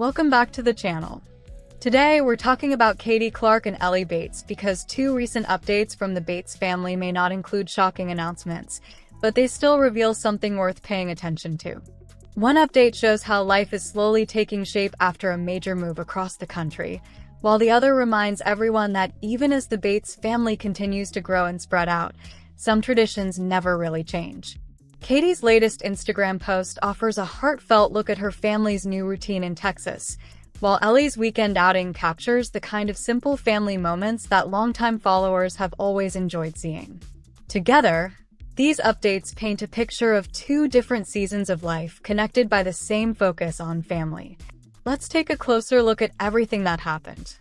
Welcome back to the channel. Today, we're talking about Katie Clark and Ellie Bates because two recent updates from the Bates family may not include shocking announcements, but they still reveal something worth paying attention to. One update shows how life is slowly taking shape after a major move across the country, while the other reminds everyone that even as the Bates family continues to grow and spread out, some traditions never really change. Katie's latest Instagram post offers a heartfelt look at her family's new routine in Texas, while Ellie's weekend outing captures the kind of simple family moments that longtime followers have always enjoyed seeing. Together, these updates paint a picture of two different seasons of life connected by the same focus on family. Let's take a closer look at everything that happened.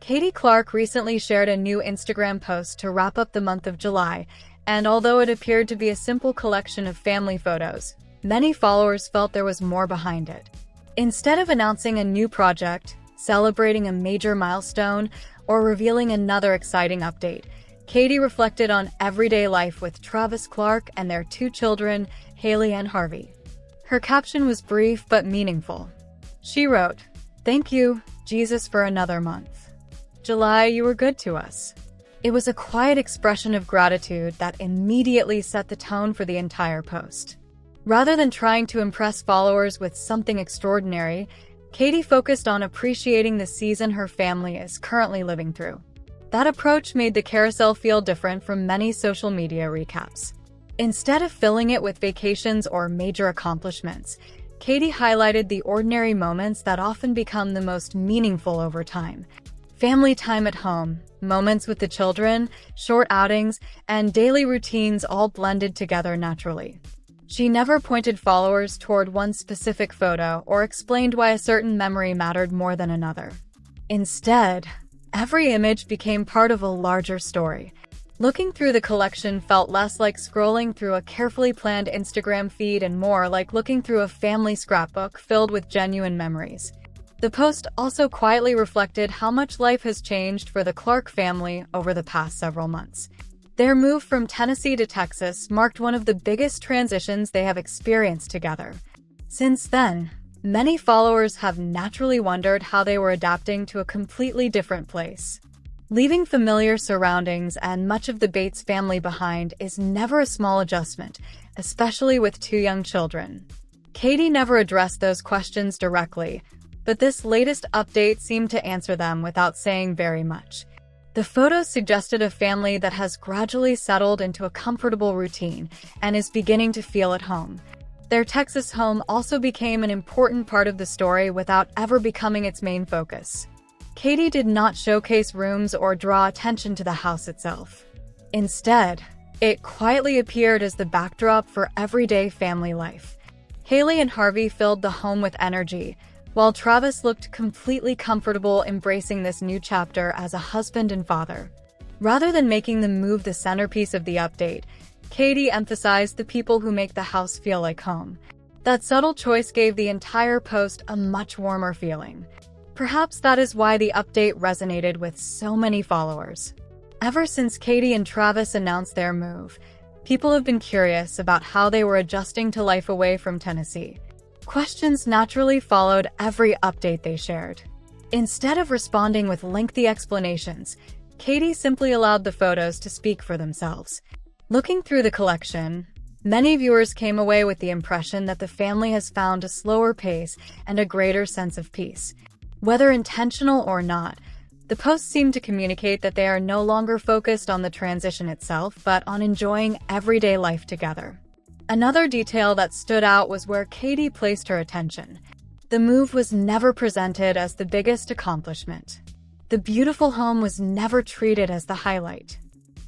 Katie Clark recently shared a new Instagram post to wrap up the month of July, and although it appeared to be a simple collection of family photos, many followers felt there was more behind it. Instead of announcing a new project, celebrating a major milestone, or revealing another exciting update, Katie reflected on everyday life with Travis Clark and their two children, Hailey and Harvey. Her caption was brief but meaningful. She wrote, "Thank you, Jesus, for another month. July, you were good to us." It was a quiet expression of gratitude that immediately set the tone for the entire post. Rather than trying to impress followers with something extraordinary, Katie focused on appreciating the season her family is currently living through. That approach made the carousel feel different from many social media recaps. Instead of filling it with vacations or major accomplishments, Katie highlighted the ordinary moments that often become the most meaningful over time. Family time at home, moments with the children, short outings, and daily routines all blended together naturally. She never pointed followers toward one specific photo or explained why a certain memory mattered more than another. Instead, every image became part of a larger story. Looking through the collection felt less like scrolling through a carefully planned Instagram feed and more like looking through a family scrapbook filled with genuine memories. The post also quietly reflected how much life has changed for the Clark family over the past several months. Their move from Tennessee to Texas marked one of the biggest transitions they have experienced together. Since then, many followers have naturally wondered how they were adapting to a completely different place. Leaving familiar surroundings and much of the Bates family behind is never a small adjustment, especially with two young children. Katie never addressed those questions directly, but this latest update seemed to answer them without saying very much. The photos suggested a family that has gradually settled into a comfortable routine and is beginning to feel at home. Their Texas home also became an important part of the story without ever becoming its main focus. Katie did not showcase rooms or draw attention to the house itself. Instead, it quietly appeared as the backdrop for everyday family life. Hailey and Harvey filled the home with energy, while Travis looked completely comfortable embracing this new chapter as a husband and father. Rather than making the move the centerpiece of the update, Katie emphasized the people who make the house feel like home. That subtle choice gave the entire post a much warmer feeling. Perhaps that is why the update resonated with so many followers. Ever since Katie and Travis announced their move, people have been curious about how they were adjusting to life away from Tennessee. Questions naturally followed every update they shared. Instead of responding with lengthy explanations, Katie simply allowed the photos to speak for themselves. Looking through the collection, many viewers came away with the impression that the family has found a slower pace and a greater sense of peace. Whether intentional or not, the posts seem to communicate that they are no longer focused on the transition itself, but on enjoying everyday life together. Another detail that stood out was where Katie placed her attention. The move was never presented as the biggest accomplishment. The beautiful home was never treated as the highlight.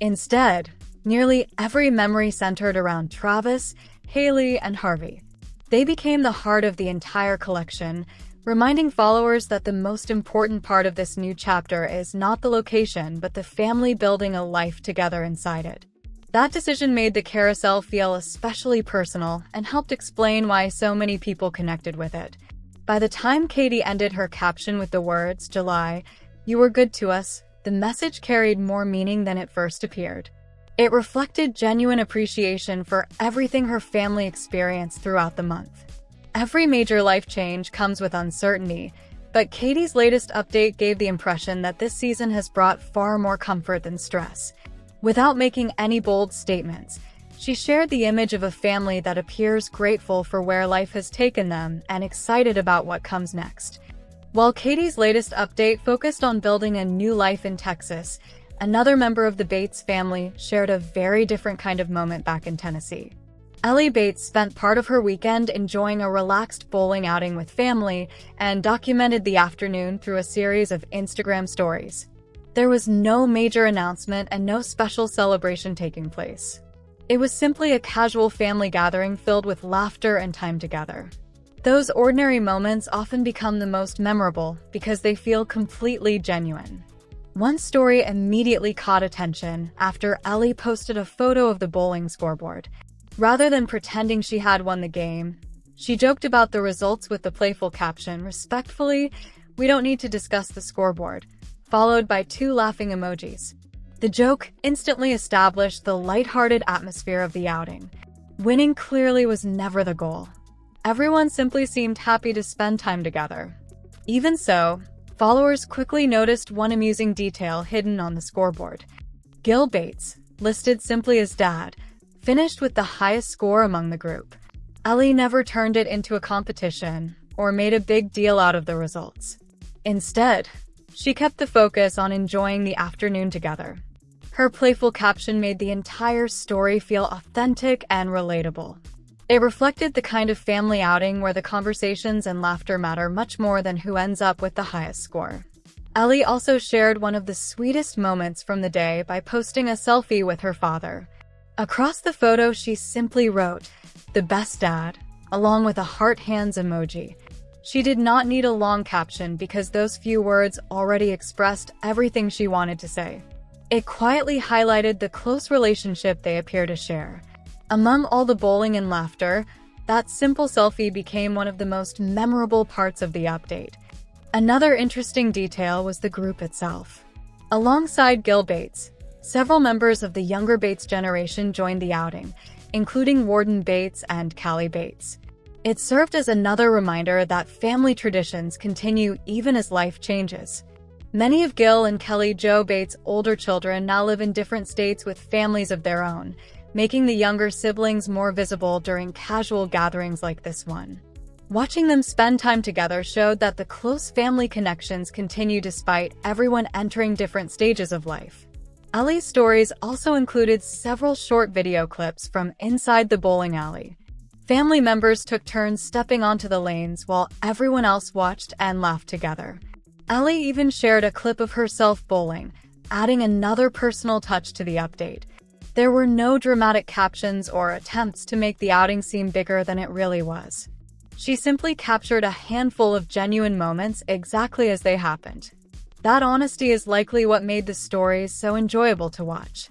Instead, nearly every memory centered around Travis, Hailey, and Harvey. They became the heart of the entire collection, reminding followers that the most important part of this new chapter is not the location, but the family building a life together inside it. That decision made the carousel feel especially personal and helped explain why so many people connected with it. By the time Katie ended her caption with the words, "July, you were good to us," the message carried more meaning than it first appeared. It reflected genuine appreciation for everything her family experienced throughout the month. Every major life change comes with uncertainty, but Katie's latest update gave the impression that this season has brought far more comfort than stress. Without making any bold statements, she shared the image of a family that appears grateful for where life has taken them and excited about what comes next. While Katie's latest update focused on building a new life in Texas, another member of the Bates family shared a very different kind of moment back in Tennessee. Ellie Bates spent part of her weekend enjoying a relaxed bowling outing with family and documented the afternoon through a series of Instagram stories. There was no major announcement and no special celebration taking place. It was simply a casual family gathering filled with laughter and time together. Those ordinary moments often become the most memorable because they feel completely genuine. One story immediately caught attention after Ellie posted a photo of the bowling scoreboard. Rather than pretending she had won the game, she joked about the results with the playful caption, "Respectfully, we don't need to discuss the scoreboard," followed by 2 laughing emojis. The joke instantly established the lighthearted atmosphere of the outing. Winning clearly was never the goal. Everyone simply seemed happy to spend time together. Even so, followers quickly noticed one amusing detail hidden on the scoreboard. Gil Bates, listed simply as Dad, finished with the highest score among the group. Ellie never turned it into a competition or made a big deal out of the results. Instead, she kept the focus on enjoying the afternoon together. Her playful caption made the entire story feel authentic and relatable. It reflected the kind of family outing where the conversations and laughter matter much more than who ends up with the highest score. Ellie also shared one of the sweetest moments from the day by posting a selfie with her father. Across the photo, she simply wrote, "The best dad," along with a heart hands emoji. She did not need a long caption because those few words already expressed everything she wanted to say. It quietly highlighted the close relationship they appear to share. Among all the bowling and laughter, that simple selfie became one of the most memorable parts of the update. Another interesting detail was the group itself. Alongside Gil Bates, several members of the younger Bates generation joined the outing, including Warden Bates and Callie Bates. It served as another reminder that family traditions continue even as life changes. Many of Gil and Kelly Jo Bates' older children now live in different states with families of their own, making the younger siblings more visible during casual gatherings like this one. Watching them spend time together showed that the close family connections continue despite everyone entering different stages of life. Ellie's stories also included several short video clips from inside the bowling alley. Family members took turns stepping onto the lanes while everyone else watched and laughed together. Ellie even shared a clip of herself bowling, adding another personal touch to the update. There were no dramatic captions or attempts to make the outing seem bigger than it really was. She simply captured a handful of genuine moments exactly as they happened. That honesty is likely what made the stories so enjoyable to watch.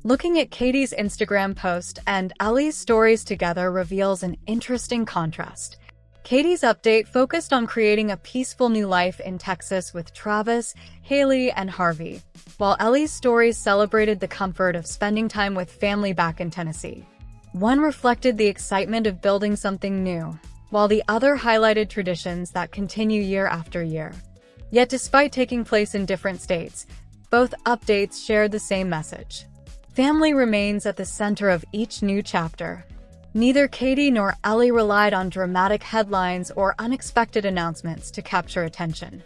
Looking at Katie's Instagram post and Ellie's stories together reveals an interesting contrast. Katie's update focused on creating a peaceful new life in Texas with Travis, Hailey, and Harvey, while Ellie's stories celebrated the comfort of spending time with family back in Tennessee. One reflected the excitement of building something new, while the other highlighted traditions that continue year after year. Yet despite taking place in different states, both updates shared the same message. Family remains at the center of each new chapter. Neither Katie nor Ellie relied on dramatic headlines or unexpected announcements to capture attention.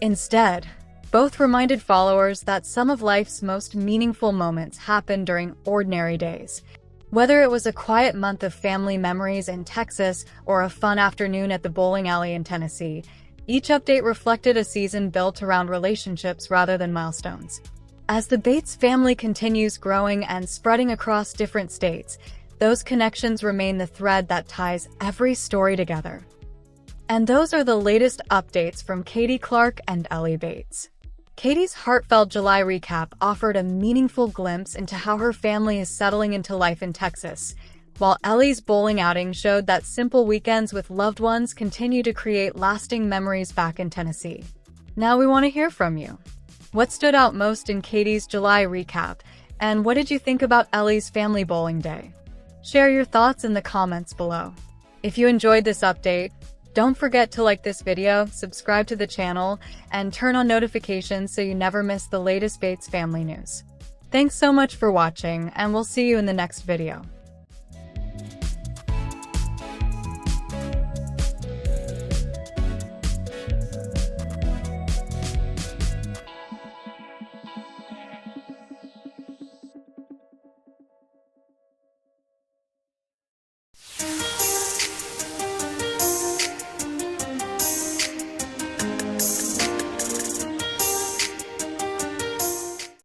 Instead, both reminded followers that some of life's most meaningful moments happen during ordinary days. Whether it was a quiet month of family memories in Texas or a fun afternoon at the bowling alley in Tennessee, each update reflected a season built around relationships rather than milestones. As the Bates family continues growing and spreading across different states, those connections remain the thread that ties every story together. And those are the latest updates from Katie Clark and Ellie Bates. Katie's heartfelt July recap offered a meaningful glimpse into how her family is settling into life in Texas, while Ellie's bowling outing showed that simple weekends with loved ones continue to create lasting memories back in Tennessee. Now we want to hear from you. What stood out most in Katie's July recap, And what did you think about Ellie's family bowling day? Share your thoughts in the comments below. If you enjoyed this update, don't forget to like this video, subscribe to the channel, and turn on notifications so you never miss the latest Bates family news. Thanks so much for watching, and we'll see you in the next video.